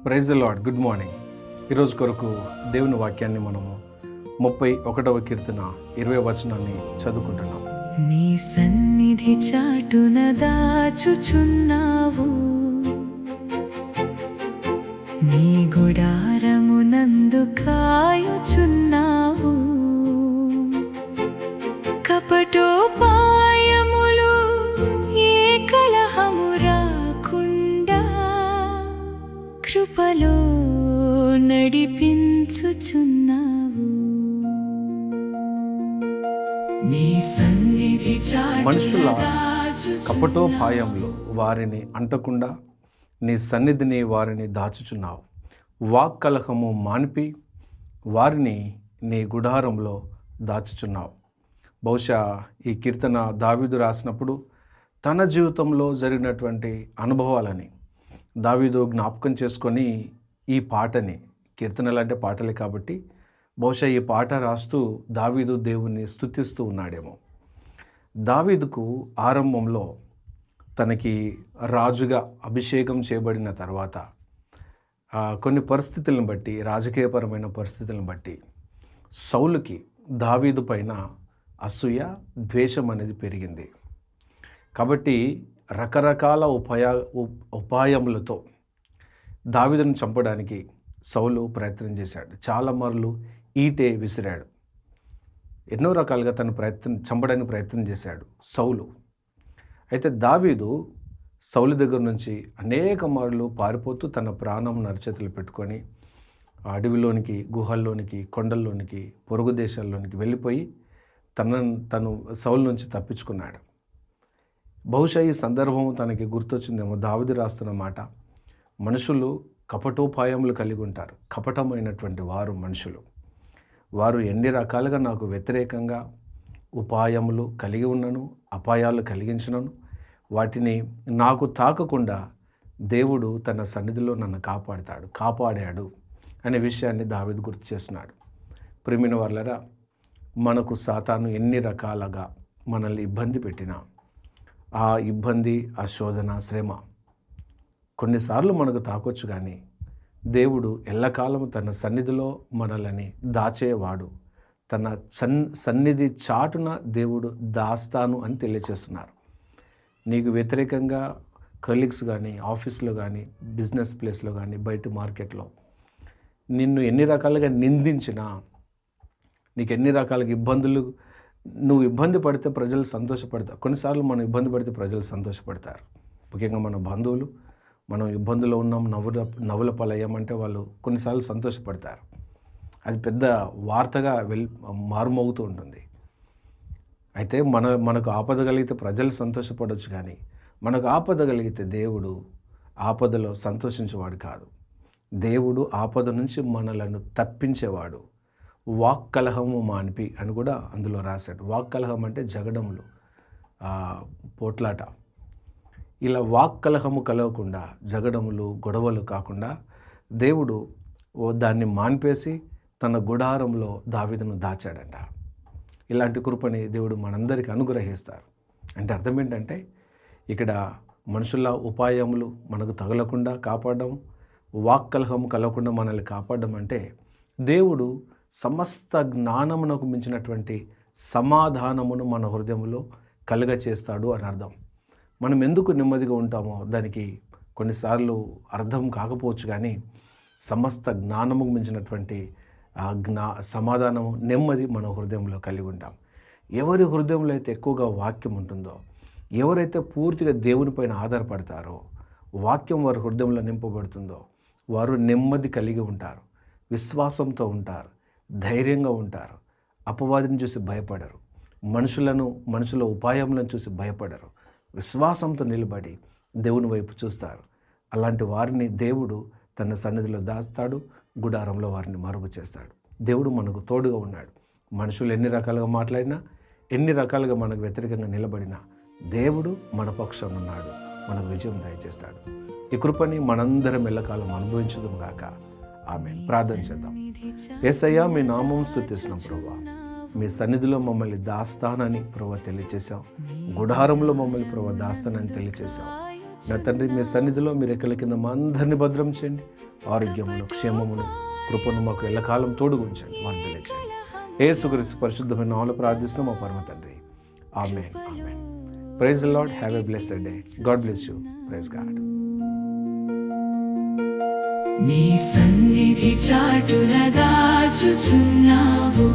Praise the lord. Good morning. ఈరోజు కొరకు దేవుని వాక్యాన్ని మనము 31వ కీర్తన 20వ వచనాన్ని చదువుకుంటున్నాం. నీ సన్నిధి చాటున దాచుచున్నావు, నీ గుడారమునందు కాయుచున్నావు. కపటోపాయములు ఏ కలహము రాకుండా కృపలో నడిపించుచున్నావు. నీ సన్నిధి మనుషుల చాటున కపటోపాయములు వారిని అంటకుండా నీ సన్నిధిని వారిని దాచుచున్నావు. వాక్కలహము మానిపి వారిని నీ గుడారంలో దాచుచున్నావు. బహుశా ఈ కీర్తన దావీదు రాసినప్పుడు తన జీవితంలో జరిగినటువంటి అనుభవాలని దావీదు జ్ఞాపకం చేసుకొని ఈ పాటని, కీర్తనలు అంటే పాటలే కాబట్టి బహుశా ఈ పాట రాస్తూ దావీదు దేవుణ్ణి స్తుతిస్తూ ఉన్నాడేమో. దావీదుకు ఆరంభంలో తనకి రాజుగా అభిషేకం చేయబడిన తర్వాత కొన్ని పరిస్థితులను బట్టి, రాజకీయపరమైన పరిస్థితులను బట్టి సౌలుకి దావీదు పైన అసూయ, ద్వేషం అనేది పెరిగింది. కాబట్టి రకరకాల ఉపాయములతో దావీదును చంపడానికి సౌలు ప్రయత్నం చేశాడు. చాలా మార్లు ఈటే విసిరాడు. ఎన్నో రకాలుగా చంపడానికి ప్రయత్నం చేశాడు సౌలు. అయితే దావీదు సౌలు దగ్గర నుంచి అనేక మార్లు పారిపోతూ తన ప్రాణం నరచేతులు పెట్టుకొని అడవిలోనికి, గుహల్లోనికి, కొండల్లోనికి, పొరుగు దేశాల్లోనికి వెళ్ళిపోయి తను సౌలు నుంచి తప్పించుకున్నాడు. బహుశా ఈ సందర్భం తనకి గుర్తొచ్చిందేమో. దావీదు రాస్తున్న మాట, మనుషులు కపటోపాయములు కలిగి ఉంటారు. కపటమైనటువంటి వారు మనుషులు. వారు ఎన్ని రకాలుగా నాకు వ్యతిరేకంగా ఉపాయములు కలిగి ఉన్నను, అపాయాలు కలిగించినను, వాటిని నాకు తాకకుండా దేవుడు తన సన్నిధిలో నన్ను కాపాడాడు అనే విషయాన్ని దావీదు గుర్తు చేస్తున్నాడు. ప్రియమైన వాళ్ళరా, మనకు సాతాను ఎన్ని రకాలుగా మనల్ని ఇబ్బంది పెట్టినా ఆ ఇబ్బంది, ఆ శోధన, శ్రమ కొన్నిసార్లు మనకు తాకొచ్చు, కానీ దేవుడు ఎల్లకాలం తన సన్నిధిలో మనల్ని దాచేవాడు. తన సన్నిధి చాటున దేవుడు దాస్తాను అని తెలియజేస్తున్నారు. నీకు వ్యతిరేకంగా కలీగ్స్ కానీ, ఆఫీస్లో కానీ, బిజినెస్ ప్లేస్లో కానీ, బయట మార్కెట్లో నిన్ను ఎన్ని రకాలుగా నిందించినా, నీకు ఎన్ని రకాలుగా ఇబ్బందులు, నువ్వు ఇబ్బంది పడితే ప్రజలు సంతోషపడతారు. కొన్నిసార్లు మనం ఇబ్బంది పడితే ప్రజలు సంతోషపడతారు. ముఖ్యంగా మన బంధువులు, మనం ఇబ్బందులో ఉన్నాం, నవ్వుల పాలయ్యామంటే వాళ్ళు కొన్నిసార్లు సంతోషపడతారు. అది పెద్ద వార్తగా మారుమోగుతూ ఉంటుంది. అయితే మనకు ఆపద కలిగితే ప్రజలు సంతోషపడవచ్చు, కానీ మనకు ఆపద కలిగితే దేవుడు ఆపదలో సంతోషించేవాడు కాదు. దేవుడు ఆపద నుంచి మనలను తప్పించేవాడు. వాక్కలహము మానిపి అని కూడా అందులో రాశాడు. వాక్కలహం అంటే జగడములు, పోట్లాట. ఇలా వాక్కలహము కలగకుండా, జగడములు, గొడవలు కాకుండా దేవుడు దాన్ని మాన్పేసి తన గుడారంలో దావీదును దాచాడంట. ఇలాంటి కృపని దేవుడు మనందరికీ అనుగ్రహిస్తారు. అంటే అర్థం ఏంటంటే, ఇక్కడ మనుషుల ఉపాయములు మనకు తగలకుండా కాపాడడం, వాక్కలహము కలగకుండా మనల్ని కాపాడడం అంటే దేవుడు సమస్త జ్ఞానమునకు మించినటువంటి సమాధానమును మన హృదయంలో కలుగ చేస్తాడు అని అర్థం. మనం ఎందుకు నెమ్మదిగా ఉంటామో దానికి కొన్నిసార్లు అర్థం కాకపోవచ్చు, కానీ సమస్త జ్ఞానముకు మించినటువంటి సమాధానము, నెమ్మది మన హృదయంలో కలిగి ఉంటాం. ఎవరి హృదయంలో అయితే ఎక్కువగా వాక్యం ఉంటుందో, ఎవరైతే పూర్తిగా దేవునిపైన ఆధారపడతారో, వాక్యం వారి హృదయంలో నింపబడుతుందో, వారు నెమ్మది కలిగి ఉంటారు, విశ్వాసంతో ఉంటారు, ధైర్యంగా ఉంటారు, అపవాదిని చూసి భయపడరు, మనుషుల ఉపాయములను చూసి భయపడరు, విశ్వాసంతో నిలబడి దేవుని వైపు చూస్తారు. అలాంటి వారిని దేవుడు తన సన్నిధిలో దాస్తాడు, గుడారంలో వారిని మరుగు చేస్తాడు. దేవుడు మనకు తోడుగా ఉన్నాడు. మనుషులు ఎన్ని రకాలుగా మాట్లాడినా, ఎన్ని రకాలుగా మనకు వ్యతిరేకంగా నిలబడినా దేవుడు మన పక్షం ఉన్నాడు, మనకు విజయం దయచేస్తాడు. ఈ కృపని మనందరం ఎల్లకాలం అనుభవించడం గాక. ఆమేన్. ప్రార్థన చేద్దాం. యేసయ్యా, మీ నామం స్తుతిస్తున్నాం ప్రభువా. మీ సన్నిధిలో మమ్మల్ని దాస్తానని ప్రభువా తెలియచేశావు. గుడారంలో మమ్మల్ని ప్రభువా దాస్తానని తెలియచేశావు. నా తండ్రి, మీ సన్నిధిలో మీరు రెక్కల కింద మా అందరిని భద్రం చేయండి. ఆరోగ్యమును, క్షేమమును, కృపను మాకు ఎల్లకాలం తోడుగుంచండి, వర్ధిల్లించండి. యేసుక్రీస్తు పరిశుద్ధమైన నామములో ప్రార్థిస్తున్నాం మా పరమ తండ్రి. Amen, amen. Praise the Lord. Have a blessed day. God bless you. Praise God. నీ సన్నిధి చాటున దాచుచున్నావు.